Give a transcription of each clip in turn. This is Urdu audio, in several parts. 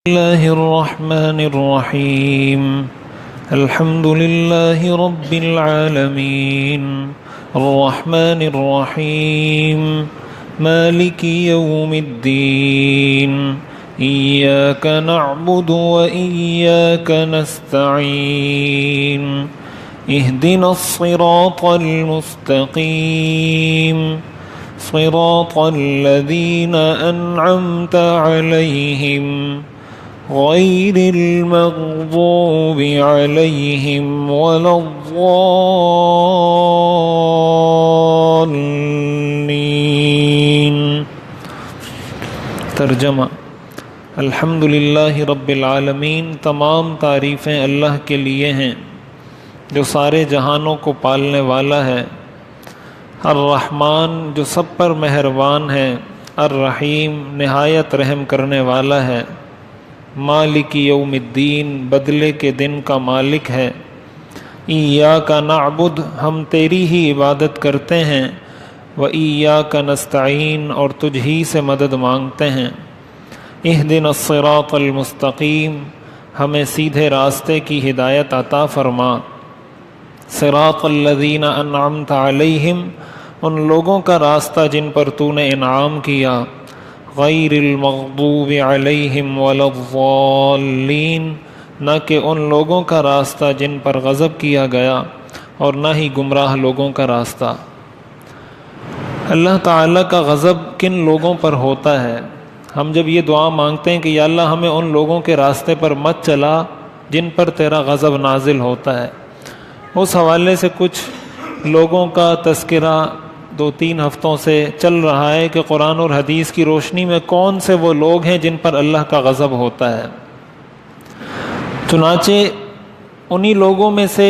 الله الرحمن الرحيم الحمد لله رب العالمين الرحمن الرحيم مالك يوم الدين إياك نعبد وإياك نستعين اهدنا الصراط المستقيم صراط الذين أنعمت عليهم غير المغضوب عليهم ولا الضالين۔ ترجمہ: الحمدللہ رب العالمین، تمام تعریفیں اللہ کے لیے ہیں جو سارے جہانوں کو پالنے والا ہے۔ الرحمن، جو سب پر مہربان ہے۔ الرحیم، نہایت رحم کرنے والا ہے۔ مالک یوم الدین، بدلے کے دن کا مالک ہے۔ ایاک نعبد، ہم تیری ہی عبادت کرتے ہیں۔ وایاک نستعین، اور تجھ ہی سے مدد مانگتے ہیں۔ اہدنا الصراط المستقیم، ہمیں سیدھے راستے کی ہدایت عطا فرما۔ صراط الذین انعمت علیہم، ان لوگوں کا راستہ جن پر تو نے انعام کیا۔ غیر المغضوب علیہم ولا الضالین، نہ کہ ان لوگوں کا راستہ جن پر غضب کیا گیا اور نہ ہی گمراہ لوگوں کا راستہ۔ اللہ تعالیٰ کا غضب کن لوگوں پر ہوتا ہے؟ ہم جب یہ دعا مانگتے ہیں کہ یا اللہ ہمیں ان لوگوں کے راستے پر مت چلا جن پر تیرا غضب نازل ہوتا ہے، اس حوالے سے کچھ لوگوں کا تذکرہ 2-3 ہفتوں سے چل رہا ہے کہ قرآن اور حدیث کی روشنی میں کون سے وہ لوگ ہیں جن پر اللہ کا غضب ہوتا ہے۔ چنانچہ انہی لوگوں میں سے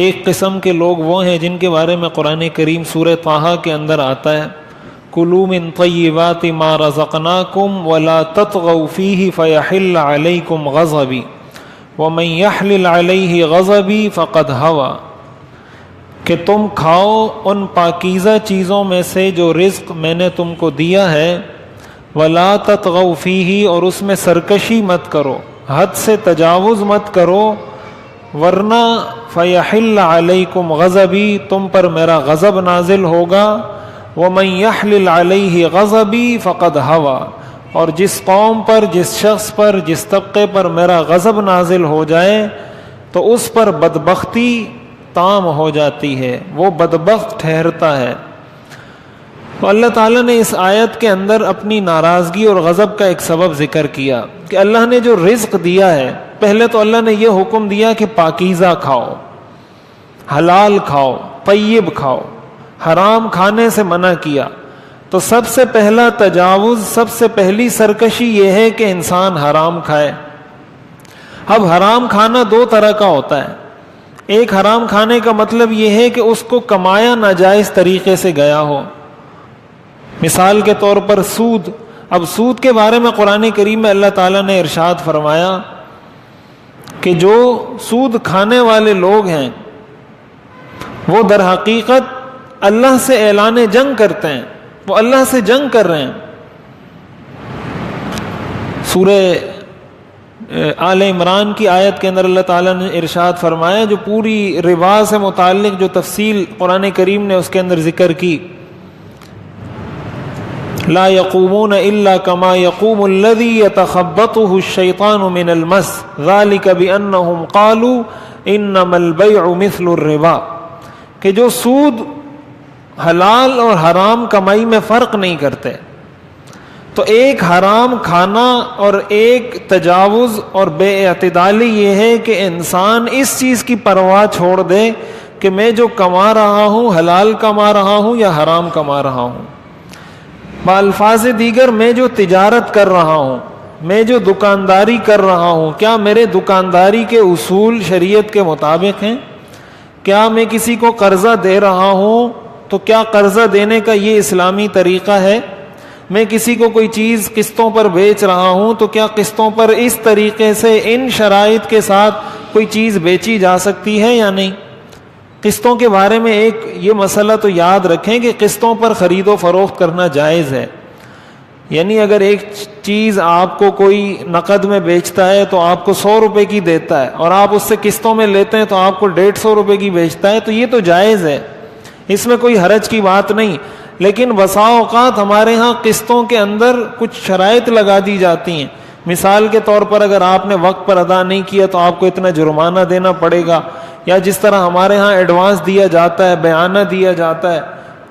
ایک قسم کے لوگ وہ ہیں جن کے بارے میں قرآن کریم سورہ طٰہٰ کے اندر آتا ہے: کُلُوا مِن طَیِّبَاتِ مَا رَزَقْنَاکُمْ وَلَا تَطْغَوْا فِیہِ فَیَحِلَّ عَلَیکُمْ غَضَبِی وَمَن یَحْلِلْ عَلَیہ غَضَبِی فَقَدْ ہَوَیٰ، کہ تم کھاؤ ان پاکیزہ چیزوں میں سے جو رزق میں نے تم کو دیا ہے، وَلَا تَطْغَوْا فِیہِ، اور اس میں سرکشی مت کرو، حد سے تجاوز مت کرو، ورنہ فَیَحِلَّ عَلَیکُمْ غَضَبِی، تم پر میرا غضب نازل ہوگا۔ وَمَن یَحْلِلْ عَلَیہ غَضَبِی فَقَدْ ہَوَیٰ، اور جس قوم پر، جس شخص پر، جس طبقے پر میرا غضب نازل ہو جائے تو اس پر بدبختی تام ہو جاتی ہے، وہ بدبخت ٹھہرتا ہے۔ تو اللہ تعالیٰ نے اس آیت کے اندر اپنی ناراضگی اور غضب کا ایک سبب ذکر کیا کہ اللہ نے جو رزق دیا ہے، پہلے تو اللہ نے یہ حکم دیا کہ پاکیزہ کھاؤ، حلال کھاؤ، طیب کھاؤ، حرام کھانے سے منع کیا۔ تو سب سے پہلا تجاوز، سب سے پہلی سرکشی یہ ہے کہ انسان حرام کھائے۔ اب حرام کھانا 2 طرح کا ہوتا ہے۔ ایک حرام کھانے کا مطلب یہ ہے کہ اس کو کمایا ناجائز طریقے سے گیا ہو، مثال کے طور پر سود۔ اب سود کے بارے میں قرآن کریم میں اللہ تعالیٰ نے ارشاد فرمایا کہ جو سود کھانے والے لوگ ہیں وہ در حقیقت اللہ سے اعلان جنگ کرتے ہیں، وہ اللہ سے جنگ کر رہے ہیں۔ سورہ آل عمران کی آیت کے اندر اللہ تعالیٰ نے ارشاد فرمایا، جو پوری ربا سے متعلق جو تفصیل قرآن کریم نے اس کے اندر ذکر کی: لا يقومون الا كما يقوم الذي يتخبطه الشيطان من المس ذلك بانهم قالوا انما البيع مثل الربا، کہ جو سود حلال اور حرام کمائی میں فرق نہیں کرتے۔ تو ایک حرام کھانا اور ایک تجاوز اور بے اعتدالی یہ ہے کہ انسان اس چیز کی پرواہ چھوڑ دے کہ میں جو کما رہا ہوں حلال کما رہا ہوں یا حرام کما رہا ہوں۔ بالفاظ دیگر، میں جو تجارت کر رہا ہوں، میں جو دکانداری کر رہا ہوں، کیا میرے دکانداری کے اصول شریعت کے مطابق ہیں؟ کیا میں کسی کو قرضہ دے رہا ہوں تو کیا قرضہ دینے کا یہ اسلامی طریقہ ہے؟ میں کسی کو کوئی چیز قسطوں پر بیچ رہا ہوں تو کیا قسطوں پر اس طریقے سے ان شرائط کے ساتھ کوئی چیز بیچی جا سکتی ہے یا نہیں؟ قسطوں کے بارے میں ایک یہ مسئلہ تو یاد رکھیں کہ قسطوں پر خرید و فروخت کرنا جائز ہے، یعنی اگر ایک چیز آپ کو کوئی نقد میں بیچتا ہے تو آپ کو 100 روپے کی دیتا ہے اور آپ اس سے قسطوں میں لیتے ہیں تو آپ کو 150 روپے کی بیچتا ہے، تو یہ تو جائز ہے، اس میں کوئی حرج کی بات نہیں. لیکن بسا اوقات ہمارے ہاں قسطوں کے اندر کچھ شرائط لگا دی جاتی ہیں. مثال کے طور پر اگر آپ نے وقت پر ادا نہیں کیا تو آپ کو اتنا جرمانہ دینا پڑے گا، یا جس طرح ہمارے ہاں ایڈوانس دیا جاتا ہے، بیانہ دیا جاتا ہے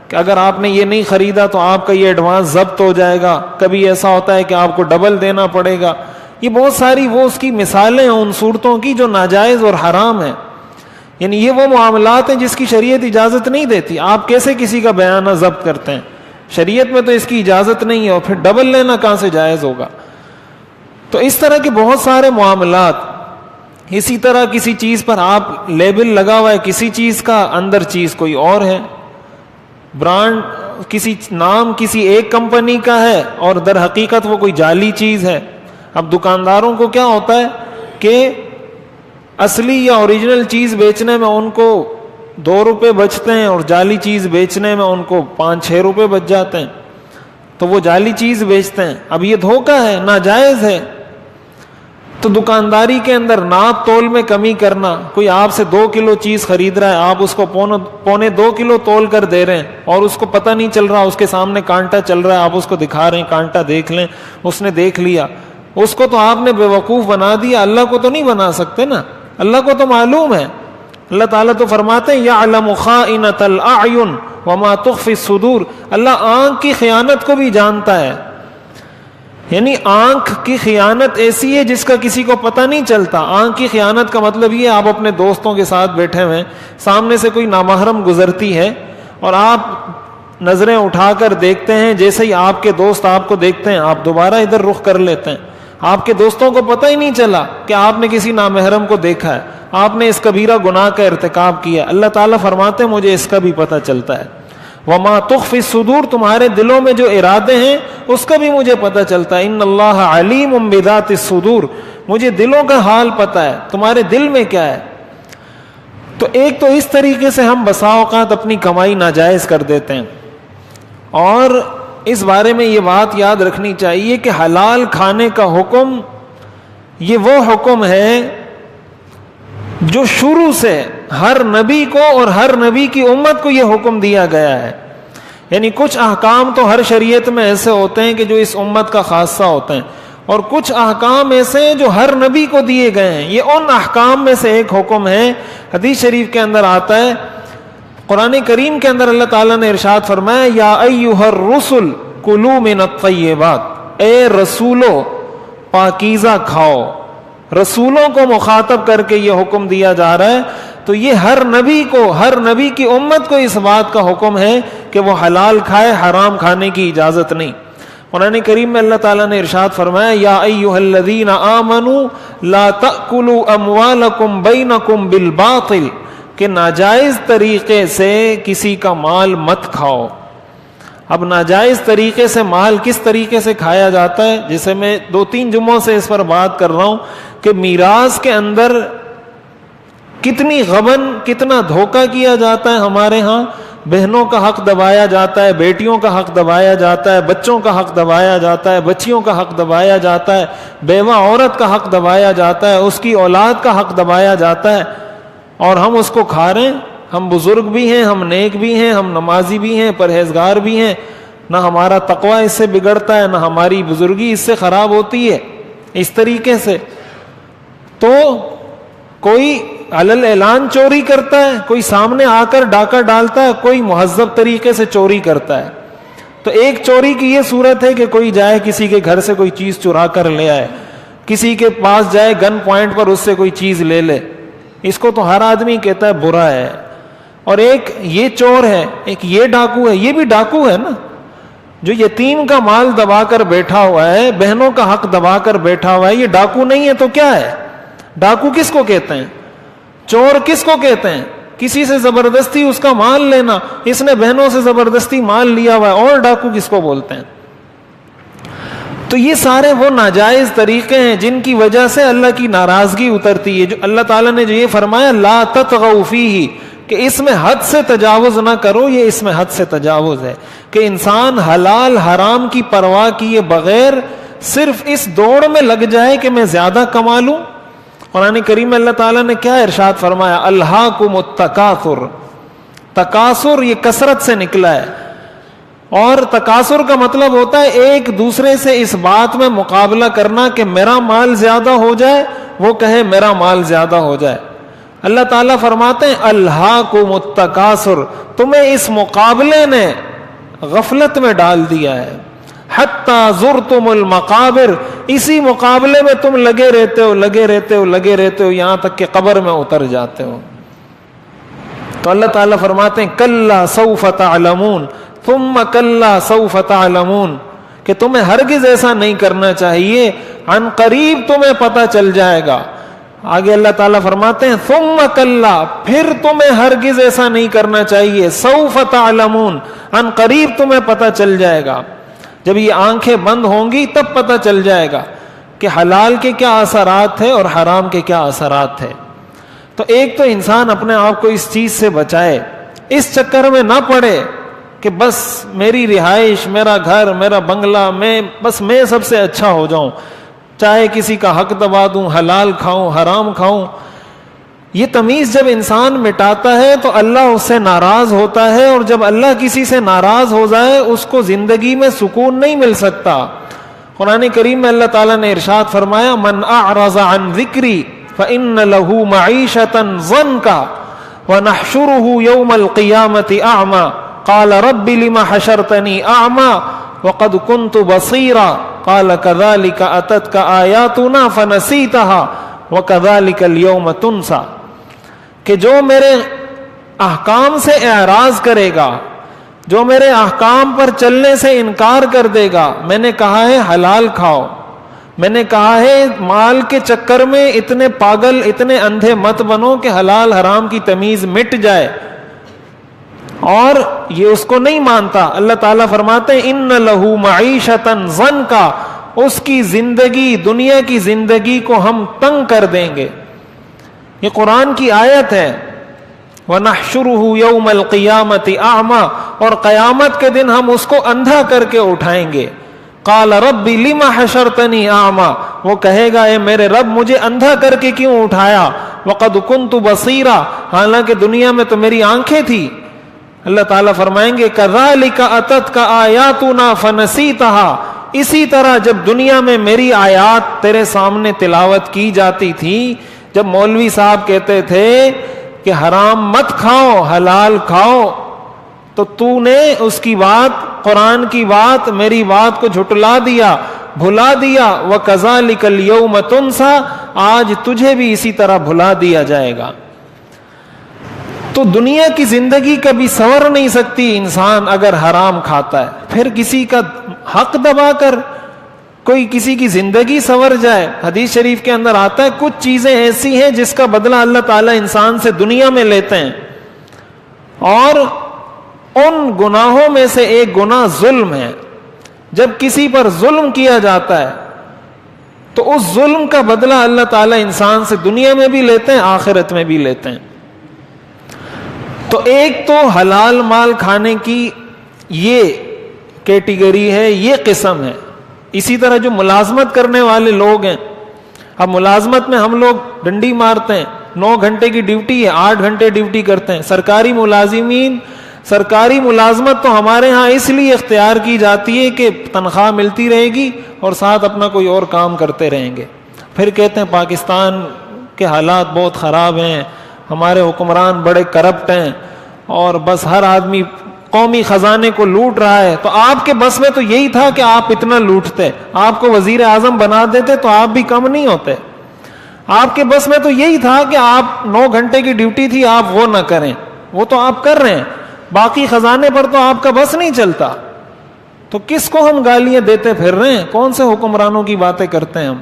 کہ اگر آپ نے یہ نہیں خریدا تو آپ کا یہ ایڈوانس ضبط ہو جائے گا. کبھی ایسا ہوتا ہے کہ آپ کو ڈبل دینا پڑے گا. یہ بہت ساری وہ اس کی مثالیں ہیں ان صورتوں کی جو ناجائز اور حرام ہیں. یعنی یہ وہ معاملات ہیں جس کی شریعت اجازت نہیں دیتی. آپ کیسے کسی کا بیانہ ضبط کرتے ہیں؟ شریعت میں تو اس کی اجازت نہیں ہے، اور پھر ڈبل لینا کہاں سے جائز ہوگا؟ تو اس طرح کے بہت سارے معاملات. اسی طرح کسی چیز پر آپ لیبل لگا ہوا ہے کسی چیز کا، اندر چیز کوئی اور ہے، برانڈ کسی نام کسی ایک کمپنی کا ہے اور در حقیقت وہ کوئی جعلی چیز ہے. اب دکانداروں کو کیا ہوتا ہے کہ اصلی یا اوریجنل چیز بیچنے میں ان کو 2 روپے بچتے ہیں اور جعلی چیز بیچنے میں ان کو 5-6 روپے بچ جاتے ہیں، تو وہ جعلی چیز بیچتے ہیں. اب یہ دھوکہ ہے، ناجائز ہے. تو دکانداری کے اندر ناپ تول میں کمی کرنا، کوئی آپ سے 2 کلو چیز خرید رہا ہے، آپ اس کو 1.25 کلو تول کر دے رہے ہیں اور اس کو پتہ نہیں چل رہا، اس کے سامنے کانٹا چل رہا ہے، آپ اس کو دکھا رہے ہیں کانٹا دیکھ لیں، اس نے دیکھ لیا، اس کو تو آپ نے بے وقوف بنا دیا. اللہ کو تو نہیں بنا سکتے نا، اللہ کو تو معلوم ہے. اللہ تعالیٰ تو فرماتے ہیں یعلم خائنۃ الاعین وما تخفی الصدور. اللہ آنکھ کی خیانت کو بھی جانتا ہے. یعنی آنکھ کی خیانت ایسی ہے جس کا کسی کو پتہ نہیں چلتا. آنکھ کی خیانت کا مطلب یہ ہے آپ اپنے دوستوں کے ساتھ بیٹھے ہوئے، سامنے سے کوئی نامحرم گزرتی ہے اور آپ نظریں اٹھا کر دیکھتے ہیں، جیسے ہی آپ کے دوست آپ کو دیکھتے ہیں آپ دوبارہ ادھر رخ کر لیتے ہیں. آپ کے دوستوں کو پتہ ہی نہیں چلا کہ آپ نے کسی نامحرم کو دیکھا ہے، آپ نے اس کبیرہ گناہ کا ارتکاب کیا. اللہ تعالیٰ فرماتے ہیں مجھے اس کا بھی پتہ چلتا ہے. وما تخفی الصدور، تمہارے دلوں میں جو ارادے ہیں اس کا بھی مجھے پتہ چلتا ہے. ان اللہ علیم بذات الصدور، مجھے دلوں کا حال پتہ ہے، تمہارے دل میں کیا ہے. تو ایک تو اس طریقے سے ہم بسا اوقات اپنی کمائی ناجائز کر دیتے ہیں. اور اس بارے میں یہ بات یاد رکھنی چاہیے کہ حلال کھانے کا حکم یہ وہ حکم ہے جو شروع سے ہر نبی کو اور ہر نبی کی امت کو یہ حکم دیا گیا ہے. یعنی کچھ احکام تو ہر شریعت میں ایسے ہوتے ہیں کہ جو اس امت کا خاصہ ہوتے ہیں، اور کچھ احکام ایسے ہیں جو ہر نبی کو دیے گئے ہیں. یہ ان احکام میں سے ایک حکم ہے. حدیث شریف کے اندر آتا ہے، قرآن کریم کے اندر اللہ تعالیٰ نے ارشاد فرمایا یا ایھا الرسل کلوا من الطیبات، اے رسولو پاکیزہ کھاؤ. رسولوں کو مخاطب کر کے یہ حکم دیا جا رہا ہے. تو یہ ہر نبی کو، ہر نبی کی امت کو اس بات کا حکم ہے کہ وہ حلال کھائے، حرام کھانے کی اجازت نہیں. قرآن کریم میں اللہ تعالیٰ نے ارشاد فرمایا یا ایھا الذین آمنوا لا تأکلوا اموالکم بینکم بالباطل، کہ ناجائز طریقے سے کسی کا مال مت کھاؤ. اب ناجائز طریقے سے مال کس طریقے سے کھایا جاتا ہے، جسے میں 2-3 جمعوں سے اس پر بات کر رہا ہوں کہ میراث کے اندر کتنی غبن، کتنا دھوکہ کیا جاتا ہے. ہمارے ہاں بہنوں کا حق دبایا جاتا ہے، بیٹیوں کا حق دبایا جاتا ہے، بچوں کا حق دبایا جاتا ہے، بچیوں کا حق دبایا جاتا ہے، بیوہ عورت کا حق دبایا جاتا ہے، اس کی اولاد کا حق دبایا جاتا ہے، اور ہم اس کو کھا رہے ہیں. ہم بزرگ بھی ہیں، ہم نیک بھی ہیں، ہم نمازی بھی ہیں، پرہیزگار بھی ہیں. نہ ہمارا تقوی اس سے بگڑتا ہے، نہ ہماری بزرگی اس سے خراب ہوتی ہے اس طریقے سے. تو کوئی علل اعلان چوری کرتا ہے، کوئی سامنے آ کر ڈاکہ ڈالتا ہے، کوئی مہذب طریقے سے چوری کرتا ہے. تو ایک چوری کی یہ صورت ہے کہ کوئی جائے کسی کے گھر سے کوئی چیز چرا کر لے آئے، کسی کے پاس جائے گن پوائنٹ پر اس سے کوئی چیز لے لے. اس کو تو ہر آدمی کہتا ہے برا ہے. اور ایک یہ چور ہے، ایک یہ ڈاکو ہے. یہ بھی ڈاکو ہے نا، جو یتیم کا مال دبا کر بیٹھا ہوا ہے، بہنوں کا حق دبا کر بیٹھا ہوا ہے. یہ ڈاکو نہیں ہے تو کیا ہے؟ ڈاکو کس کو کہتے ہیں؟ چور کس کو کہتے ہیں؟ کسی سے زبردستی اس کا مال لینا. اس نے بہنوں سے زبردستی مال لیا ہوا ہے، اور ڈاکو کس کو بولتے ہیں؟ تو یہ سارے وہ ناجائز طریقے ہیں جن کی وجہ سے اللہ کی ناراضگی اترتی ہے. جو اللہ تعالیٰ نے جو یہ فرمایا لا تطغوا فیہ، کہ اس میں حد سے تجاوز نہ کرو، یہ اس میں حد سے تجاوز ہے. کہ انسان حلال حرام کی پرواہ کیے بغیر صرف اس دوڑ میں لگ جائے کہ میں زیادہ کما لوں. قرآن کریم میں اللہ تعالیٰ نے کیا ارشاد فرمایا؟ الہاکم التکاثر. تکاثر یہ کثرت سے نکلا ہے، اور تکاثر کا مطلب ہوتا ہے ایک دوسرے سے اس بات میں مقابلہ کرنا کہ میرا مال زیادہ ہو جائے، وہ کہے میرا مال زیادہ ہو جائے. اللہ تعالیٰ فرماتے ہیں الہاکم التکاثر، تمہیں اس مقابلے نے غفلت میں ڈال دیا ہے. حتی زرتم المقابر، اسی مقابلے میں تم لگے رہتے ہو یہاں تک کہ قبر میں اتر جاتے ہو. تو اللہ تعالیٰ فرماتے ہیں کلا سوف تعلمون ثم کلا سوف تعلمون، کہ تمہیں ہرگز ایسا نہیں کرنا چاہیے، عن قریب تمہیں پتہ چل جائے گا. آگے اللہ تعالیٰ فرماتے ہیں ثم کلا، پھر تمہیں ہرگز ایسا نہیں کرنا چاہیے، سوف تعلمون، عن قریب تمہیں پتہ چل جائے گا. جب یہ آنکھیں بند ہوں گی تب پتہ چل جائے گا کہ حلال کے کیا اثرات ہیں اور حرام کے کیا اثرات ہیں. تو ایک تو انسان اپنے آپ کو اس چیز سے بچائے، اس چکر میں نہ پڑے کہ بس میری رہائش، میرا گھر، میرا بنگلہ، میں سب سے اچھا ہو جاؤں، چاہے کسی کا حق دبا دوں، حلال کھاؤں حرام کھاؤں. یہ تمیز جب انسان مٹاتا ہے تو اللہ اس سے ناراض ہوتا ہے، اور جب اللہ کسی سے ناراض ہو جائے اس کو زندگی میں سکون نہیں مل سکتا. قرآن کریم میں اللہ تعالیٰ نے ارشاد فرمایا من اعرض عن ذکری فإن له معیشة ضنکا ونحشره یوم القیامة اعما قال رب لم حشرتنی اعما وقد كنت بصیرا قال كذلك اتتك آیاتنا فنسیتها وكذلك اليوم تنسى، کہ جو میرے احکام سے اعراض کرے گا، جو میرے احکام پر چلنے سے انکار کر دے گا. میں نے کہا ہے حلال کھاؤ، میں نے کہا ہے مال کے چکر میں اتنے پاگل، اتنے اندھے مت بنو کہ حلال حرام کی تمیز مٹ جائے، اور یہ اس کو نہیں مانتا. اللہ تعالیٰ فرماتے ہیں ان لہو معیشۃ ضنکا، اس کی زندگی، دنیا کی زندگی کو ہم تنگ کر دیں گے. یہ قرآن کی آیت ہے. وَنَحْشُرُهُ يَوْمَ الْقِيَامَةِ أَعْمَى، اور قیامت کے دن ہم اس کو اندھا کر کے اٹھائیں گے. قَالَ رَبِّ لِمَ حَشَرْتَنِي أَعْمَى، وہ کہے گا اے میرے رب مجھے اندھا کر کے کیوں اٹھایا. وَقَدْ كُنْتُ بَصِيرًا، حالانکہ دنیا میں تو میری آنکھیں تھی. اللہ تعالیٰ فرمائیں گے كَذَلِكَ أَتَتْكَ آيَاتُنَا فَنَسِيتَهَا، اسی طرح جب دنیا میں میری آیات تیرے سامنے تلاوت کی جاتی تھی، جب مولوی صاحب کہتے تھے کہ حرام مت کھاؤ حلال کھاؤ، تو تو نے اس کی بات، قرآن کی بات، میری بات کو جھٹلا دیا، بھلا دیا. وَكَذَلِكَ الْيَوْمَ تُنْسَى، آج تجھے بھی اسی طرح بھلا دیا جائے گا. تو دنیا کی زندگی کبھی سنور نہیں سکتی انسان اگر حرام کھاتا ہے. پھر کسی کا حق دبا کر کوئی کسی کی زندگی سنور جائے. حدیث شریف کے اندر آتا ہے کچھ چیزیں ایسی ہیں جس کا بدلہ اللہ تعالیٰ انسان سے دنیا میں لیتے ہیں، اور ان گناہوں میں سے ایک گناہ ظلم ہے. جب کسی پر ظلم کیا جاتا ہے تو اس ظلم کا بدلہ اللہ تعالیٰ انسان سے دنیا میں بھی لیتے ہیں، آخرت میں بھی لیتے ہیں. تو ایک تو حلال مال کھانے کی یہ کیٹیگری ہے، یہ قسم ہے. اسی طرح جو ملازمت کرنے والے لوگ ہیں، اب ملازمت میں ہم لوگ ڈنڈی مارتے ہیں، 9 گھنٹے کی ڈیوٹی ہے، 8 گھنٹے ڈیوٹی کرتے ہیں. سرکاری ملازمین، سرکاری ملازمت تو ہمارے ہاں اس لیے اختیار کی جاتی ہے کہ تنخواہ ملتی رہے گی اور ساتھ اپنا کوئی اور کام کرتے رہیں گے. پھر کہتے ہیں پاکستان کے حالات بہت خراب ہیں، ہمارے حکمران بڑے کرپٹ ہیں، اور بس ہر آدمی قومی خزانے کو لوٹ رہا ہے. تو آپ کے بس میں تو یہی تھا کہ آپ اتنا لوٹتے، آپ کو وزیر اعظم بنا دیتے تو آپ بھی کم نہیں ہوتے. آپ کے بس میں تو یہی تھا کہ آپ 9 گھنٹے کی ڈیوٹی تھی آپ وہ نہ کریں، وہ تو آپ کر رہے ہیں، باقی خزانے پر تو آپ کا بس نہیں چلتا. تو کس کو ہم گالیاں دیتے پھر رہے ہیں؟ کون سے حکمرانوں کی باتیں کرتے ہیں ہم؟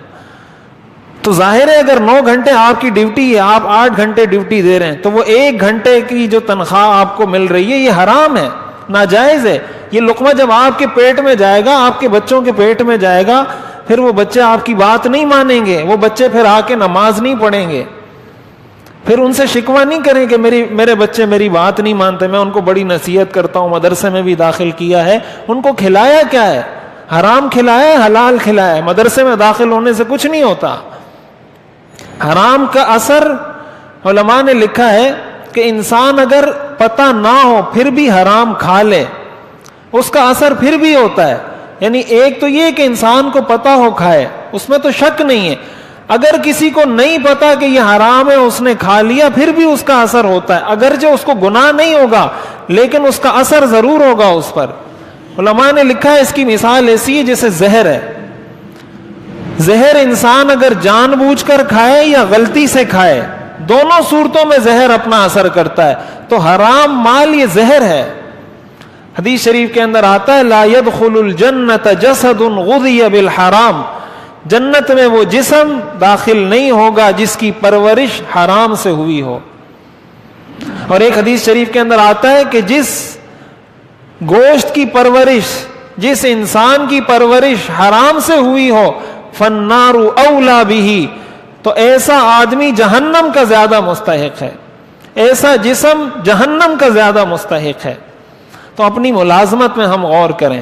تو ظاہر ہے اگر 9 گھنٹے آپ کی ڈیوٹی ہے، آپ 8 گھنٹے ڈیوٹی دے رہے ہیں، تو وہ 1 گھنٹے کی جو تنخواہ آپ کو مل رہی ہے یہ حرام ہے، ناجائز ہے. یہ لقمہ جب آپ کے پیٹ میں جائے گا، آپ کے بچوں کے پیٹ میں جائے گا، پھر وہ بچے آپ کی بات نہیں مانیں گے، وہ بچے پھر آ کے نماز نہیں پڑھیں گے. پھر ان سے شکوہ نہیں کریں کہ میرے بچے میری بات نہیں مانتے، میں ان کو بڑی نصیحت کرتا ہوں، مدرسے میں بھی داخل کیا ہے، ان کو کھلایا کیا ہے؟ حرام کھلایا ہے، حلال کھلایا ہے؟ مدرسے میں داخل ہونے سے کچھ نہیں ہوتا۔ حرام کا اثر علماء نے لکھا ہے کہ انسان اگر پتہ نہ ہو پھر بھی حرام کھا لے، اس کا اثر پھر بھی ہوتا ہے۔ یعنی ایک تو یہ کہ انسان کو پتہ ہو کھائے، اس میں تو شک نہیں ہے۔ اگر کسی کو نہیں پتا کہ یہ حرام ہے، اس نے کھا لیا، پھر بھی اس کا اثر ہوتا ہے، اگرچہ اس کو گناہ نہیں ہوگا لیکن اس کا اثر ضرور ہوگا اس پر۔ علماء نے لکھا ہے اس کی مثال ایسی ہے جیسے زہر ہے۔ زہر انسان اگر جان بوجھ کر کھائے یا غلطی سے کھائے، دونوں صورتوں میں زہر اپنا اثر کرتا ہے۔ تو حرام مال یہ زہر ہے۔ حدیث شریف کے اندر آتا ہے لا يدخل الجنت جسد غذی بالحرام، جنت میں وہ جسم داخل نہیں ہوگا جس کی پرورش حرام سے ہوئی ہو۔ اور ایک حدیث شریف کے اندر آتا ہے کہ جس گوشت کی پرورش، جس انسان کی پرورش حرام سے ہوئی ہو، فالنار اولا بہ، تو ایسا آدمی جہنم کا زیادہ مستحق ہے، ایسا جسم جہنم کا زیادہ مستحق ہے۔ تو اپنی ملازمت میں ہم غور کریں،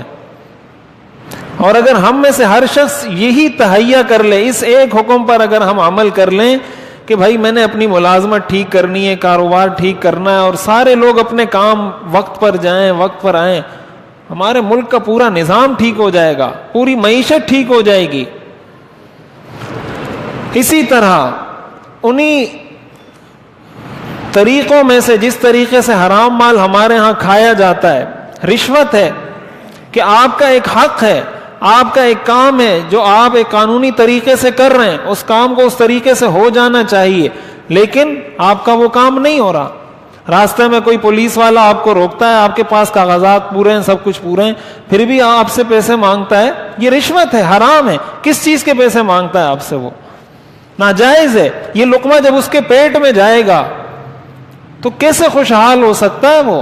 اور اگر ہم میں سے ہر شخص یہی تہیہ کر لے، اس ایک حکم پر اگر ہم عمل کر لیں کہ بھائی میں نے اپنی ملازمت ٹھیک کرنی ہے، کاروبار ٹھیک کرنا ہے، اور سارے لوگ اپنے کام وقت پر جائیں، وقت پر آئیں، ہمارے ملک کا پورا نظام ٹھیک ہو جائے گا، پوری معیشت ٹھیک ہو جائے گی۔ اسی طرح انہی طریقوں میں سے جس طریقے سے حرام مال ہمارے ہاں کھایا جاتا ہے، رشوت ہے، کہ آپ کا ایک حق ہے، آپ کا ایک کام ہے جو آپ ایک قانونی طریقے سے کر رہے ہیں، اس کام کو اس طریقے سے ہو جانا چاہیے، لیکن آپ کا وہ کام نہیں ہو رہا۔ راستے میں کوئی پولیس والا آپ کو روکتا ہے، آپ کے پاس کاغذات پورے ہیں، سب کچھ پورے ہیں، پھر بھی آپ سے پیسے مانگتا ہے، یہ رشوت ہے، حرام ہے۔ کس چیز کے پیسے مانگتا ہے آپ سے؟ وہ ناجائز ہے۔ یہ لقمہ جب اس کے پیٹ میں جائے گا تو کیسے خوشحال ہو سکتا ہے وہ؟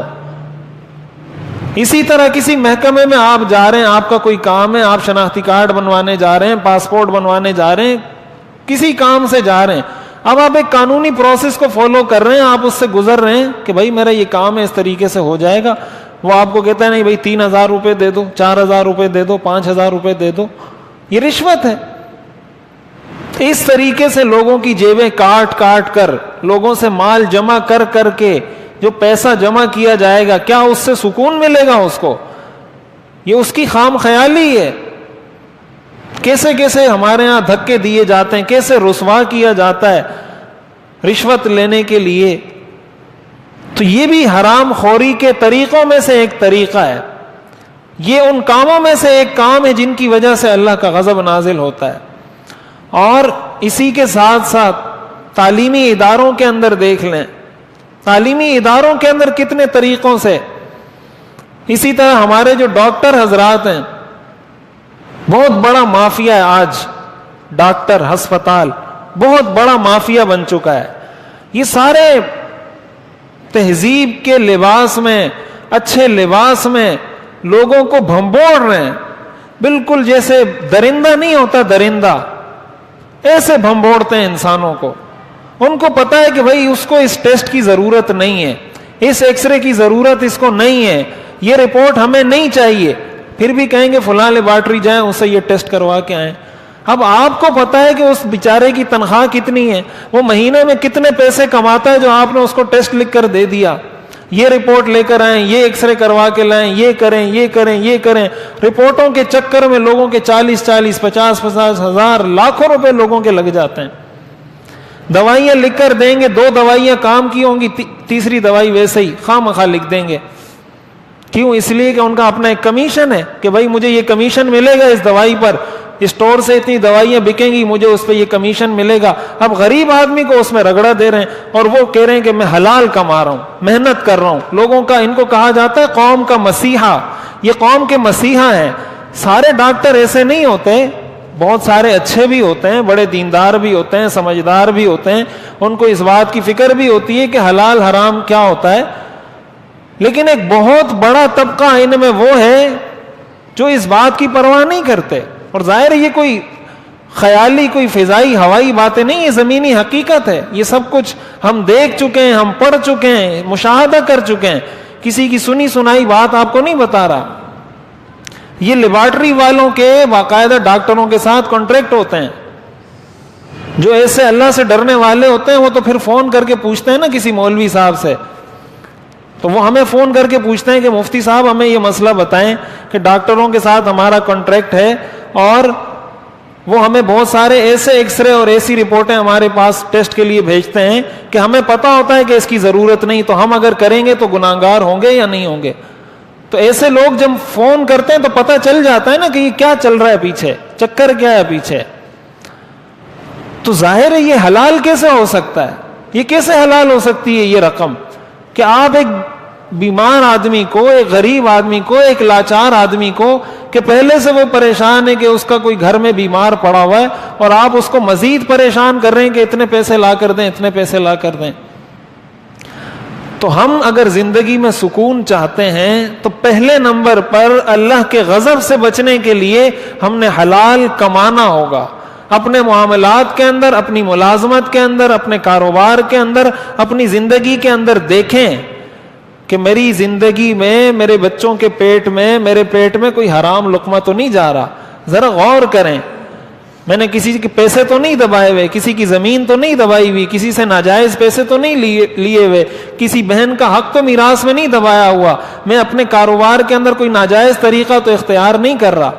اسی طرح کسی محکمے میں آپ جا رہے ہیں، آپ کا کوئی کام ہے، آپ شناختی کارڈ بنوانے جا رہے ہیں، پاسپورٹ بنوانے جا رہے ہیں، کسی کام سے جا رہے ہیں، اب آپ ایک قانونی پروسیس کو فالو کر رہے ہیں، آپ اس سے گزر رہے ہیں کہ بھائی میرا یہ کام ہے، اس طریقے سے ہو جائے گا۔ وہ آپ کو کہتا ہے نہیں بھائی 3,000 روپے دے دو، 4,000 روپے دے دو، 5,000 روپے دے دو، یہ رشوت ہے۔ اس طریقے سے لوگوں کی جیبیں کاٹ کاٹ کر، لوگوں سے مال جمع کر کر کے جو پیسہ جمع کیا جائے گا، کیا اس سے سکون ملے گا اس کو؟ یہ اس کی خام خیالی ہے۔ کیسے کیسے ہمارے ہاں دھکے دیے جاتے ہیں، کیسے رسوا کیا جاتا ہے رشوت لینے کے لیے۔ تو یہ بھی حرام خوری کے طریقوں میں سے ایک طریقہ ہے، یہ ان کاموں میں سے ایک کام ہے جن کی وجہ سے اللہ کا غضب نازل ہوتا ہے۔ اور اسی کے ساتھ ساتھ تعلیمی اداروں کے اندر دیکھ لیں، تعلیمی اداروں کے اندر کتنے طریقوں سے، اسی طرح ہمارے جو ڈاکٹر حضرات ہیں، بہت بڑا مافیا ہے آج، ڈاکٹر ہسپتال بہت بڑا مافیا بن چکا ہے۔ یہ سارے تہذیب کے لباس میں، اچھے لباس میں لوگوں کو بھنبوڑ رہے ہیں، بالکل جیسے درندہ نہیں ہوتا، درندہ ایسے بھنبوڑتے ہیں انسانوں کو۔ ان کو پتا ہے کہ بھائی اس کو اس ٹیسٹ کی ضرورت نہیں ہے، اس ایکس رے کی ضرورت اس کو نہیں ہے، یہ رپورٹ ہمیں نہیں چاہیے، پھر بھی کہیں گے فلاں لیبارٹری جائیں، اس سے یہ ٹیسٹ کروا کے آئیں۔ اب آپ کو پتا ہے کہ اس بیچارے کی تنخواہ کتنی ہے، وہ مہینے میں کتنے پیسے کماتا ہے، جو آپ نے اس کو ٹیسٹ لکھ کر دے دیا، یہ رپورٹ لے کر آئیں، یہ ایکس رے کروا کے لائیں، یہ کریں، یہ کریں، یہ کریں۔ رپورٹوں کے چکر میں لوگوں کے 40,000 50,000 ہزار لاکھوں روپے لوگوں کے لگ جاتے ہیں۔ دوائیاں لکھ کر دیں گے، 2 دوائیاں کام کی ہوں گی، تیسری دوائی ویسے ہی خواہ مخواہ لکھ دیں گے۔ کیوں؟ اس لیے کہ ان کا اپنا ایک کمیشن ہے کہ بھائی مجھے یہ کمیشن ملے گا اس دوائی پر، اسٹور سے اتنی دوائیاں بکیں گی، مجھے اس پہ یہ کمیشن ملے گا۔ اب غریب آدمی کو اس میں رگڑا دے رہے ہیں، اور وہ کہہ رہے ہیں کہ میں حلال کما رہا ہوں، محنت کر رہا ہوں۔ لوگوں کا، ان کو کہا جاتا ہے قوم کا مسیحا، یہ قوم کے مسیحا ہیں۔ سارے ڈاکٹر ایسے نہیں ہوتے، بہت سارے اچھے بھی ہوتے ہیں، بڑے دیندار بھی ہوتے ہیں، سمجھدار بھی ہوتے ہیں، ان کو اس بات کی فکر بھی ہوتی ہے کہ حلال حرام کیا ہوتا ہے۔ لیکن ایک بہت بڑا طبقہ ان میں وہ ہے جو اس بات کی پرواہ نہیں کرتے۔ اور ظاہر ہے یہ کوئی خیالی کوئی فضائی ہوائی باتیں نہیں، یہ زمینی حقیقت ہے. یہ سب کچھ ہم دیکھ چکے ہیں، ہم پڑھ چکے ہیں، مشاہدہ کر چکے ہیں. کسی کی سنی سنائی بات آپ کو نہیں بتا رہا. یہ لیبارٹری والوں کے باقاعدہ ڈاکٹروں کے ساتھ کانٹریکٹ ہوتے ہیں. جو ایسے اللہ سے ڈرنے والے ہوتے ہیں وہ تو پھر فون کر کے پوچھتے ہیں نا کسی مولوی صاحب سے، تو وہ ہمیں فون کر کے پوچھتے ہیں کہ مفتی صاحب ہمیں یہ مسئلہ بتائیں کہ ڈاکٹروں کے ساتھ ہمارا کانٹریکٹ ہے اور وہ ہمیں بہت سارے ایسے ایکس رے اور ایسی رپورٹیں ہمارے پاس ٹیسٹ کے لیے بھیجتے ہیں کہ ہمیں پتہ ہوتا ہے کہ اس کی ضرورت نہیں، تو ہم اگر کریں گے تو گناہگار ہوں گے یا نہیں ہوں گے. تو ایسے لوگ جب فون کرتے ہیں تو پتہ چل جاتا ہے نا کہ یہ کیا چل رہا ہے پیچھے، چکر کیا ہے پیچھے. تو ظاہر ہے یہ حلال کیسے ہو سکتا ہے؟ یہ کیسے حلال ہو سکتی ہے یہ رقم کہ آپ ایک بیمار آدمی کو، ایک غریب آدمی کو، ایک لاچار آدمی کو کہ پہلے سے وہ پریشان ہے کہ اس کا کوئی گھر میں بیمار پڑا ہوا ہے، اور آپ اس کو مزید پریشان کر رہے ہیں کہ اتنے پیسے لا کر دیں، اتنے پیسے لا کر دیں. تو ہم اگر زندگی میں سکون چاہتے ہیں تو پہلے نمبر پر اللہ کے غضب سے بچنے کے لیے ہم نے حلال کمانا ہوگا. اپنے معاملات کے اندر، اپنی ملازمت کے اندر، اپنے کاروبار کے اندر، اپنی زندگی کے اندر دیکھیں کہ میری زندگی میں، میرے بچوں کے پیٹ میں، میرے پیٹ میں کوئی حرام لقمہ تو نہیں جا رہا. ذرا غور کریں، میں نے کسی کے پیسے تو نہیں دبائے ہوئے، کسی کی زمین تو نہیں دبائی ہوئی، کسی سے ناجائز پیسے تو نہیں لیے ہوئے، کسی بہن کا حق تو میراث میں نہیں دبایا ہوا، میں اپنے کاروبار کے اندر کوئی ناجائز طریقہ تو اختیار نہیں کر رہا.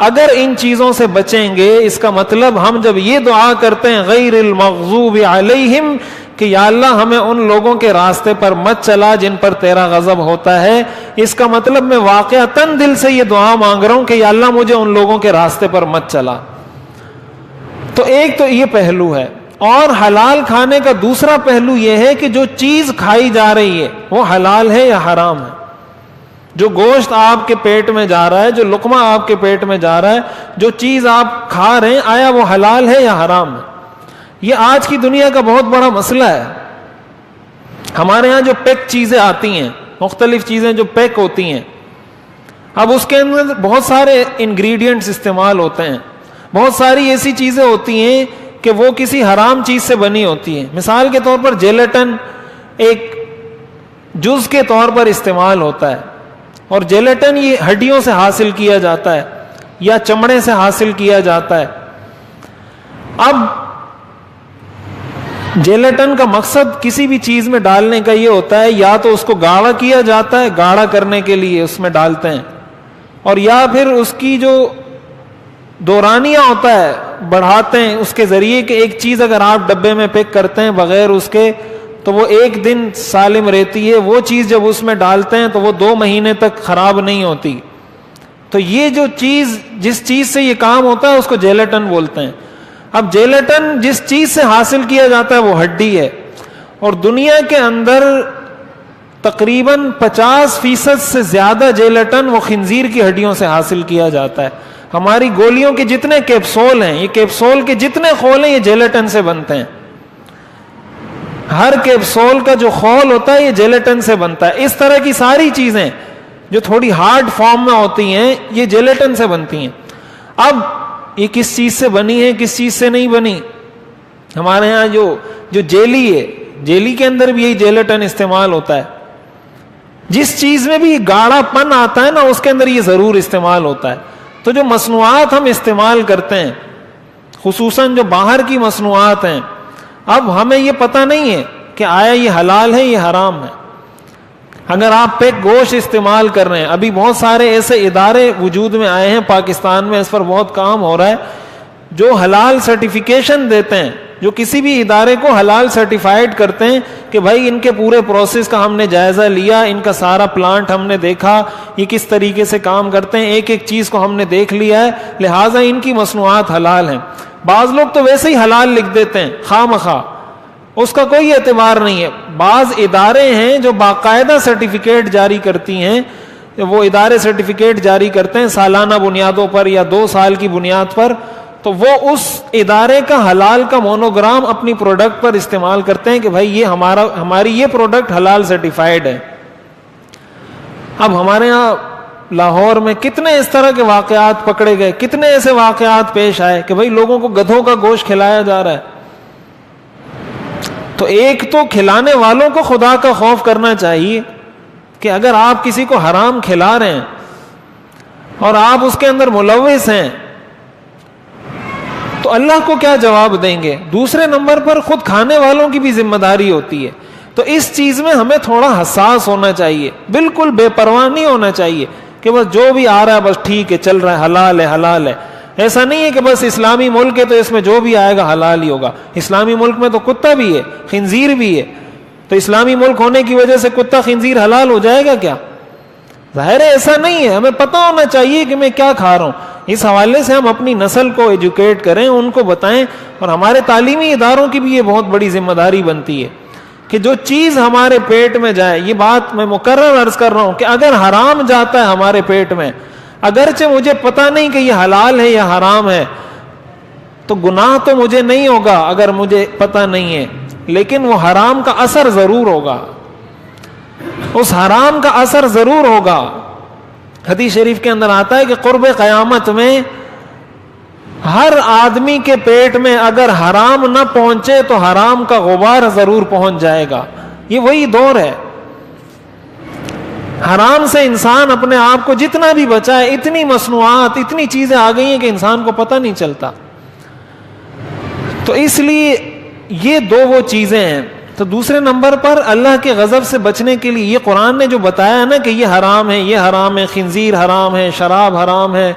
اگر ان چیزوں سے بچیں گے، اس کا مطلب ہم جب یہ دعا کرتے ہیں غیر المغضوب علیہم کہ یا اللہ ہمیں ان لوگوں کے راستے پر مت چلا جن پر تیرا غضب ہوتا ہے، اس کا مطلب میں واقعتاً دل سے یہ دعا مانگ رہا ہوں کہ یا اللہ مجھے ان لوگوں کے راستے پر مت چلا. تو ایک تو یہ پہلو ہے. اور حلال کھانے کا دوسرا پہلو یہ ہے کہ جو چیز کھائی جا رہی ہے وہ حلال ہے یا حرام ہے. جو گوشت آپ کے پیٹ میں جا رہا ہے، جو لقمہ آپ کے پیٹ میں جا رہا ہے، جو چیز آپ کھا رہے ہیں، آیا وہ حلال ہے یا حرام ہے؟ یہ آج کی دنیا کا بہت بڑا مسئلہ ہے. ہمارے ہاں جو پیک چیزیں آتی ہیں، مختلف چیزیں جو پیک ہوتی ہیں، اب اس کے اندر بہت سارے انگریڈینٹس استعمال ہوتے ہیں، بہت ساری ایسی چیزیں ہوتی ہیں کہ وہ کسی حرام چیز سے بنی ہوتی ہیں. مثال کے طور پر جیلیٹن ایک جز کے طور پر استعمال ہوتا ہے، اور جیلیٹن یہ ہڈیوں سے حاصل کیا جاتا ہے یا چمڑے سے حاصل کیا جاتا ہے. اب جیلیٹن کا مقصد کسی بھی چیز میں ڈالنے کا یہ ہوتا ہے یا تو اس کو گاڑھا کیا جاتا ہے، گاڑھا کرنے کے لیے اس میں ڈالتے ہیں، اور یا پھر اس کی جو دورانیہ ہوتا ہے بڑھاتے ہیں اس کے ذریعے کہ ایک چیز اگر آپ ڈبے میں پیک کرتے ہیں بغیر اس کے تو وہ ایک دن سالم رہتی ہے، وہ چیز جب اس میں ڈالتے ہیں تو وہ 2 مہینے تک خراب نہیں ہوتی. تو یہ جو چیز، جس چیز سے یہ کام ہوتا ہے اس کو جیلیٹن بولتے ہیں. اب جیلیٹن جس چیز سے حاصل کیا جاتا ہے وہ ہڈی ہے، اور دنیا کے اندر تقریباً 50% سے زیادہ جیلیٹن وہ خنزیر کی ہڈیوں سے حاصل کیا جاتا ہے. ہماری گولیوں کے جتنے کیپسول ہیں، یہ کیپسول کے جتنے خول ہیں یہ جیلیٹن سے بنتے ہیں. ہر کیپسول کا جو خول ہوتا ہے یہ جیلیٹن سے بنتا ہے. اس طرح کی ساری چیزیں جو تھوڑی ہارڈ فارم میں ہوتی ہیں یہ جیلیٹن سے بنتی ہیں. اب یہ کس چیز سے بنی ہے، کس چیز سے نہیں بنی؟ ہمارے ہاں جو جیلی ہے، جیلی کے اندر بھی یہی جیلیٹن استعمال ہوتا ہے. جس چیز میں بھی گاڑھا پن آتا ہے نا اس کے اندر یہ ضرور استعمال ہوتا ہے. تو جو مصنوعات ہم استعمال کرتے ہیں، خصوصاً جو باہر کی مصنوعات ہیں، اب ہمیں یہ پتہ نہیں ہے کہ آیا یہ حلال ہے یہ حرام ہے. اگر آپ پیک گوشت استعمال کر رہے ہیں، ابھی بہت سارے ایسے ادارے وجود میں آئے ہیں پاکستان میں، اس پر بہت کام ہو رہا ہے، جو حلال سرٹیفیکیشن دیتے ہیں، جو کسی بھی ادارے کو حلال سرٹیفائڈ کرتے ہیں کہ بھائی ان کے پورے پروسیس کا ہم نے جائزہ لیا، ان کا سارا پلانٹ ہم نے دیکھا، یہ کس طریقے سے کام کرتے ہیں، ایک ایک چیز کو ہم نے دیکھ لیا ہے، لہٰذا ان کی مصنوعات حلال ہیں. بعض لوگ تو ویسے ہی حلال لکھ دیتے ہیں خواہ مخواہ، اس کا کوئی اعتبار نہیں ہے. بعض ادارے ہیں جو باقاعدہ سرٹیفکیٹ جاری کرتی ہیں، وہ ادارے سرٹیفکیٹ جاری کرتے ہیں سالانہ بنیادوں پر یا 2 سال کی بنیاد پر، تو وہ اس ادارے کا حلال کا مونوگرام اپنی پروڈکٹ پر استعمال کرتے ہیں کہ بھائی یہ ہماری یہ پروڈکٹ حلال سرٹیفائڈ ہے. اب ہمارے ہاں لاہور میں کتنے اس طرح کے واقعات پکڑے گئے, کتنے ایسے واقعات پیش آئے کہ بھائی لوگوں کو گدھوں کا گوشت کھلایا جا رہا ہے. تو ایک تو کھلانے والوں کو خدا کا خوف کرنا چاہیے کہ اگر آپ کسی کو حرام کھلا رہے ہیں اور آپ اس کے اندر ملوث ہیں تو اللہ کو کیا جواب دیں گے. دوسرے نمبر پر خود کھانے والوں کی بھی ذمہ داری ہوتی ہے. تو اس چیز میں ہمیں تھوڑا حساس ہونا چاہیے, بالکل بے پرواہ نہیں ہونا چاہیے کہ بس جو بھی آ رہا ہے بس ٹھیک ہے, چل رہا ہے, حلال ہے حلال ہے. ایسا نہیں ہے کہ بس اسلامی ملک ہے تو اس میں جو بھی آئے گا حلال ہی ہوگا. اسلامی ملک میں تو کتا بھی ہے, خنزیر بھی ہے, تو اسلامی ملک ہونے کی وجہ سے کتا خنزیر حلال ہو جائے گا کیا؟ ظاہر ہے ایسا نہیں ہے. ہمیں پتہ ہونا چاہیے کہ میں کیا کھا رہا ہوں. اس حوالے سے ہم اپنی نسل کو ایجوکیٹ کریں, ان کو بتائیں, اور ہمارے تعلیمی اداروں کی بھی یہ بہت بڑی ذمہ داری بنتی ہے کہ جو چیز ہمارے پیٹ میں جائے, یہ بات میں مکرر عرض کر رہا ہوں کہ اگر حرام جاتا ہے ہمارے پیٹ میں, اگرچہ مجھے پتہ نہیں کہ یہ حلال ہے یا حرام ہے, تو گناہ تو مجھے نہیں ہوگا اگر مجھے پتہ نہیں ہے, لیکن وہ حرام کا اثر ضرور ہوگا, اس حرام کا اثر ضرور ہوگا. حدیث شریف کے اندر آتا ہے کہ قرب قیامت میں ہر آدمی کے پیٹ میں اگر حرام نہ پہنچے تو حرام کا غبار ضرور پہنچ جائے گا. یہ وہی دور ہے. حرام سے انسان اپنے آپ کو جتنا بھی بچائے, اتنی مصنوعات, اتنی چیزیں آ گئی ہیں کہ انسان کو پتہ نہیں چلتا. تو اس لیے یہ دو وہ چیزیں ہیں. تو دوسرے نمبر پر اللہ کے غضب سے بچنے کے لیے یہ قرآن نے جو بتایا ہے نا کہ یہ حرام ہے, یہ حرام ہے, خنزیر حرام ہے, شراب حرام ہے,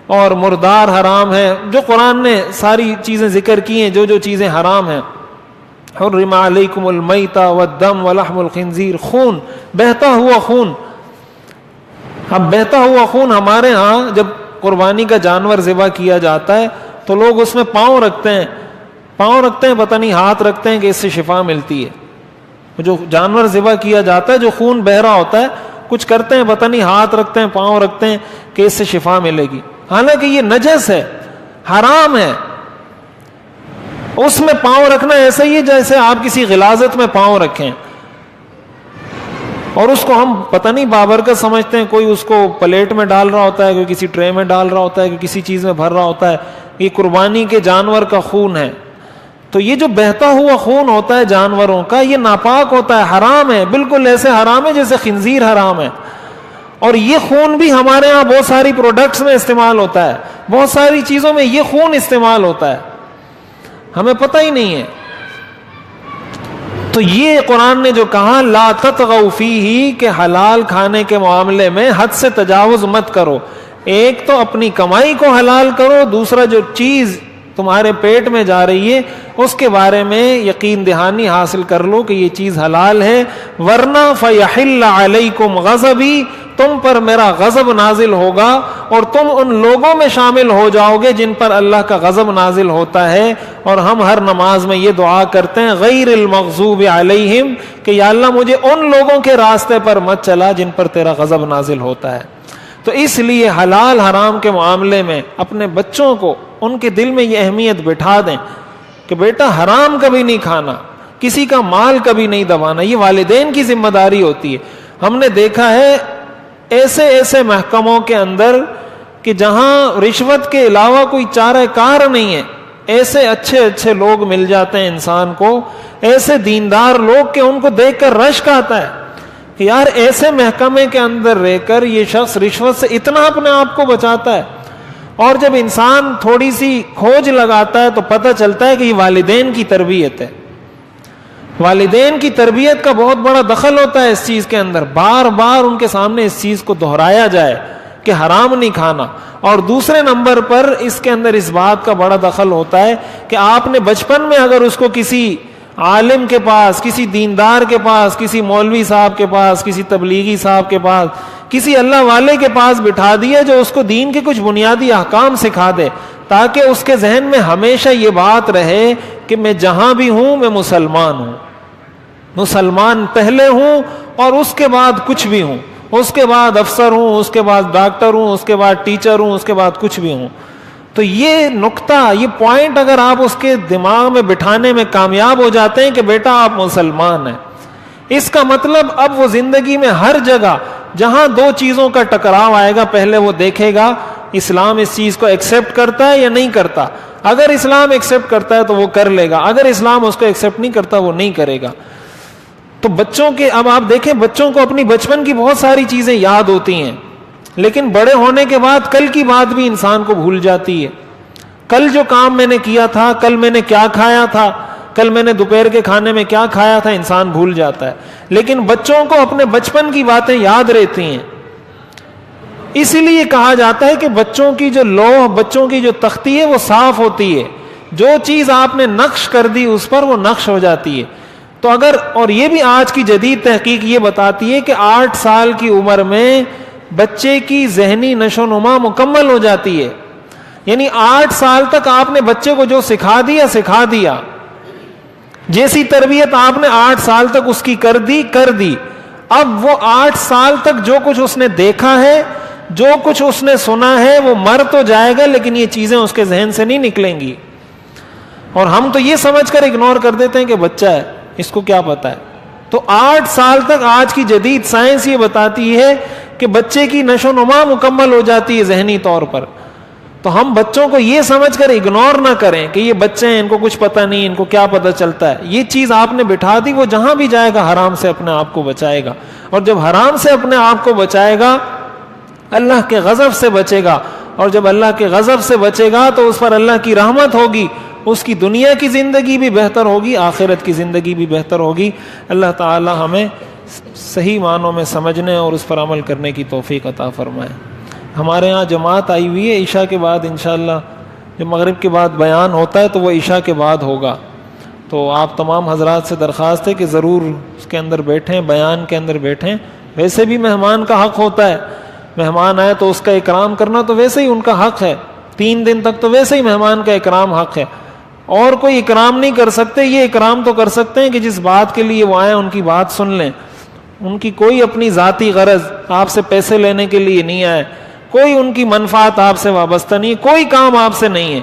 اور مردار حرام ہے, جو قرآن نے ساری چیزیں ذکر کی ہیں, جو جو چیزیں حرام ہیں. حرم علیکم المیتۃ والدم ولحم الخنزیر, خون, بہتا ہوا خون. اب بہتا ہوا خون ہمارے ہاں جب قربانی کا جانور ذبح کیا جاتا ہے تو لوگ اس میں پاؤں رکھتے ہیں, پتہ نہیں ہاتھ رکھتے ہیں کہ اس سے شفا ملتی ہے. جو جانور ذبح کیا جاتا ہے, جو خون بہ رہا ہوتا ہے, کچھ کرتے ہیں, پتہ نہیں ہاتھ رکھتے ہیں, پاؤں رکھتے ہیں کہ اس سے شفا ملے گی. حالانکہ یہ نجس ہے, حرام ہے. اس میں پاؤں رکھنا ایسا ہی ہے جیسے آپ کسی غلاظت میں پاؤں رکھیں, اور اس کو ہم پتہ نہیں بابرکت سمجھتے ہیں. کوئی اس کو پلیٹ میں ڈال رہا ہوتا ہے, کوئی کسی ٹرے میں ڈال رہا ہوتا ہے, کوئی کسی چیز میں بھر رہا ہوتا ہے. یہ قربانی کے جانور کا خون ہے. تو یہ جو بہتا ہوا خون ہوتا ہے جانوروں کا, یہ ناپاک ہوتا ہے, حرام ہے, بالکل ایسے حرام ہے جیسے خنزیر حرام ہے. اور یہ خون بھی ہمارے ہاں بہت ساری پروڈکٹس میں استعمال ہوتا ہے, بہت ساری چیزوں میں یہ خون استعمال ہوتا ہے, ہمیں پتہ ہی نہیں ہے. تو یہ قرآن نے جو کہا لا تطغوا فیہ, کہ حلال کھانے کے معاملے میں حد سے تجاوز مت کرو. ایک تو اپنی کمائی کو حلال کرو, دوسرا جو چیز تمہارے پیٹ میں جا رہی ہے اس کے بارے میں یقین دہانی حاصل کر لو کہ یہ چیز حلال ہے, ورنہ فیحل علیکم غضبی, تم پر میرا غضب نازل ہوگا اور تم ان لوگوں میں شامل ہو جاؤ گے جن پر اللہ کا غضب نازل ہوتا ہے. اور ہم ہر نماز میں یہ دعا کرتے ہیں غیر المغضوب علیہم, کہ یا اللہ مجھے ان لوگوں کے راستے پر مت چلا جن پر تیرا غضب نازل ہوتا ہے. تو اس لیے حلال حرام کے معاملے میں اپنے بچوں کو ان کے دل میں یہ اہمیت بٹھا دیں کہ بیٹا حرام کبھی نہیں کھانا, کسی کا مال کبھی نہیں دبانا. یہ والدین کی ذمہ داری ہوتی ہے. ہم نے دیکھا ہے ایسے ایسے محکموں کے اندر کہ جہاں رشوت کے علاوہ کوئی چارہ کار نہیں ہے, ایسے اچھے اچھے لوگ مل جاتے ہیں انسان کو, ایسے دیندار لوگ کہ ان کو دیکھ کر رشک آتا ہے کہ یار ایسے محکمے کے اندر رہ کر یہ شخص رشوت سے اتنا اپنے آپ کو بچاتا ہے. اور جب انسان تھوڑی سی کھوج لگاتا ہے تو پتہ چلتا ہے کہ یہ والدین کی تربیت ہے. والدین کی تربیت کا بہت بڑا دخل ہوتا ہے اس چیز کے اندر. بار بار ان کے سامنے اس چیز کو دہرایا جائے کہ حرام نہیں کھانا. اور دوسرے نمبر پر اس کے اندر اس بات کا بڑا دخل ہوتا ہے کہ آپ نے بچپن میں اگر اس کو کسی عالم کے پاس, کسی دیندار کے پاس, کسی مولوی صاحب کے پاس, کسی تبلیغی صاحب کے پاس, کسی اللہ والے کے پاس بٹھا دیا جو اس کو دین کے کچھ بنیادی احکام سکھا دے, تاکہ اس کے ذہن میں ہمیشہ یہ بات رہے کہ میں جہاں بھی ہوں میں مسلمان ہوں, مسلمان پہلے ہوں اور اس کے بعد کچھ بھی ہوں, اس کے بعد افسر ہوں, اس کے بعد ڈاکٹر ہوں, اس کے بعد ٹیچر ہوں, اس کے بعد کچھ بھی ہوں. تو یہ نقطہ, یہ پوائنٹ اگر آپ اس کے دماغ میں بٹھانے میں کامیاب ہو جاتے ہیں کہ بیٹا آپ مسلمان ہیں, اس کا مطلب اب وہ زندگی میں ہر جگہ جہاں دو چیزوں کا ٹکراؤ آئے گا پہلے وہ دیکھے گا اسلام اس چیز کو ایکسیپٹ کرتا ہے یا نہیں کرتا. اگر اسلام ایکسیپٹ کرتا ہے تو وہ کر لے گا, اگر اسلام اس کو ایکسیپٹ نہیں کرتا وہ نہیں کرے گا. تو بچوں کے, اب آپ دیکھیں بچوں کو اپنی بچپن کی بہت ساری چیزیں یاد ہوتی ہیں, لیکن بڑے ہونے کے بعد کل کی بات بھی انسان کو بھول جاتی ہے. کل جو کام میں نے کیا تھا, کل میں نے کیا کھایا تھا, کل میں نے دوپہر کے کھانے میں کیا کھایا تھا, انسان بھول جاتا ہے. لیکن بچوں کو اپنے بچپن کی باتیں یاد رہتی ہیں. اسی لیے کہا جاتا ہے کہ بچوں کی جو لوح, بچوں کی جو تختی ہے وہ صاف ہوتی ہے. جو چیز آپ نے نقش کر دی اس پر وہ نقش ہو جاتی ہے. تو اگر, اور یہ بھی آج کی جدید تحقیق یہ بتاتی ہے کہ 8 سال کی عمر میں بچے کی ذہنی نشو و نما مکمل ہو جاتی ہے. یعنی 8 سال تک آپ نے بچے کو جو سکھا دیا, جیسی تربیت آپ نے 8 سال تک اس کی کر دی. اب وہ 8 سال تک جو کچھ اس نے دیکھا ہے, جو کچھ اس نے سنا ہے, وہ مر تو جائے گا لیکن یہ چیزیں اس کے ذہن سے نہیں نکلیں گی. اور ہم تو یہ سمجھ کر اگنور کر دیتے ہیں کہ بچہ ہے, اس کو کیا پتا ہے. تو 8 سال تک آج کی جدید سائنس یہ بتاتی ہے کہ بچے کی نشو و نما مکمل ہو جاتی ہے ذہنی طور پر. تو ہم بچوں کو یہ سمجھ کر اگنور نہ کریں کہ یہ بچے ہیں, ان کو کچھ پتہ نہیں, ان کو کیا پتہ چلتا ہے. یہ چیز آپ نے بٹھا دی, وہ جہاں بھی جائے گا حرام سے اپنے آپ کو بچائے گا. اور جب حرام سے اپنے آپ کو بچائے گا اللہ کے غضب سے بچے گا, اور جب اللہ کے غضب سے بچے گا تو اس پر اللہ کی رحمت ہوگی, اس کی دنیا کی زندگی بھی بہتر ہوگی, آخرت کی زندگی بھی بہتر ہوگی. اللہ تعالی ہمیں صحیح معنوں میں سمجھنے اور اس پر عمل کرنے کی توفیق عطا فرمائے. ہمارے ہاں جماعت آئی ہوئی ہے عشاء کے بعد, انشاءاللہ جب مغرب کے بعد بیان ہوتا ہے تو وہ عشاء کے بعد ہوگا. تو آپ تمام حضرات سے درخواست ہے کہ ضرور اس کے اندر بیٹھیں, بیان کے اندر بیٹھیں. ویسے بھی مہمان کا حق ہوتا ہے, مہمان آئے تو اس کا اکرام کرنا تو ویسے ہی ان کا حق ہے. 3 دن تک تو ویسے ہی مہمان کا اکرام حق ہے, اور کوئی اکرام نہیں کر سکتے. یہ اکرام تو کر سکتے ہیں کہ جس بات کے لیے وہ آئے ان کی بات سن لیں. ان کی کوئی اپنی ذاتی غرض, آپ سے پیسے لینے کے لیے نہیں آئے, کوئی ان کی منفعت آپ سے وابستہ نہیں, کوئی کام آپ سے نہیں ہے,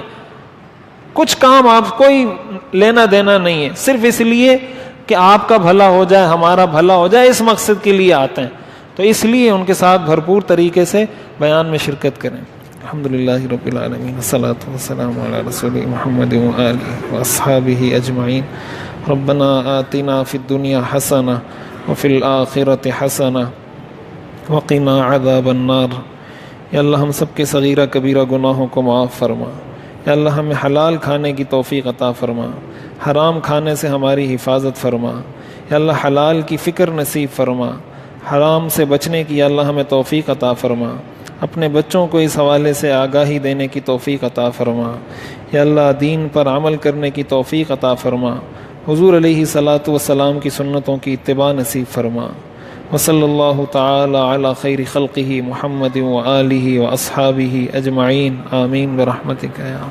کچھ کام آپ کوئی لینا دینا نہیں ہے, صرف اس لیے کہ آپ کا بھلا ہو جائے, ہمارا بھلا ہو جائے, اس مقصد کے لیے آتے ہیں. تو اس لیے ان کے ساتھ بھرپور طریقے سے بیان میں شرکت کریں. الحمدللہ رب العالمین, والصلاۃ والسلام علی رسول محمد وآلہ واصحابہ اجمعین. ربنا آتنا فی الدنیا حسنہ وفی الآخرۃ حسنہ وقنا عذاب النار. یا اللہ ہم سب کے صغیرہ کبیرہ گناہوں کو معاف فرما. یا اللہ ہمیں حلال کھانے کی توفیق عطا فرما, حرام کھانے سے ہماری حفاظت فرما. یا اللہ حلال کی فکر نصیب فرما, حرام سے بچنے کی یا اللہ ہمیں توفیق عطا فرما. اپنے بچوں کو اس حوالے سے آگاہی دینے کی توفیق عطا فرما. یا اللہ دین پر عمل کرنے کی توفیق عطا فرما. حضور علیہ الصلاۃ والسلام کی سنتوں کی اتباع نصیب فرما. وصلی اللہ تعالی علی خیر خلقہ محمد وآلہ واصحابہ اجمعین. آمین برحمتک یا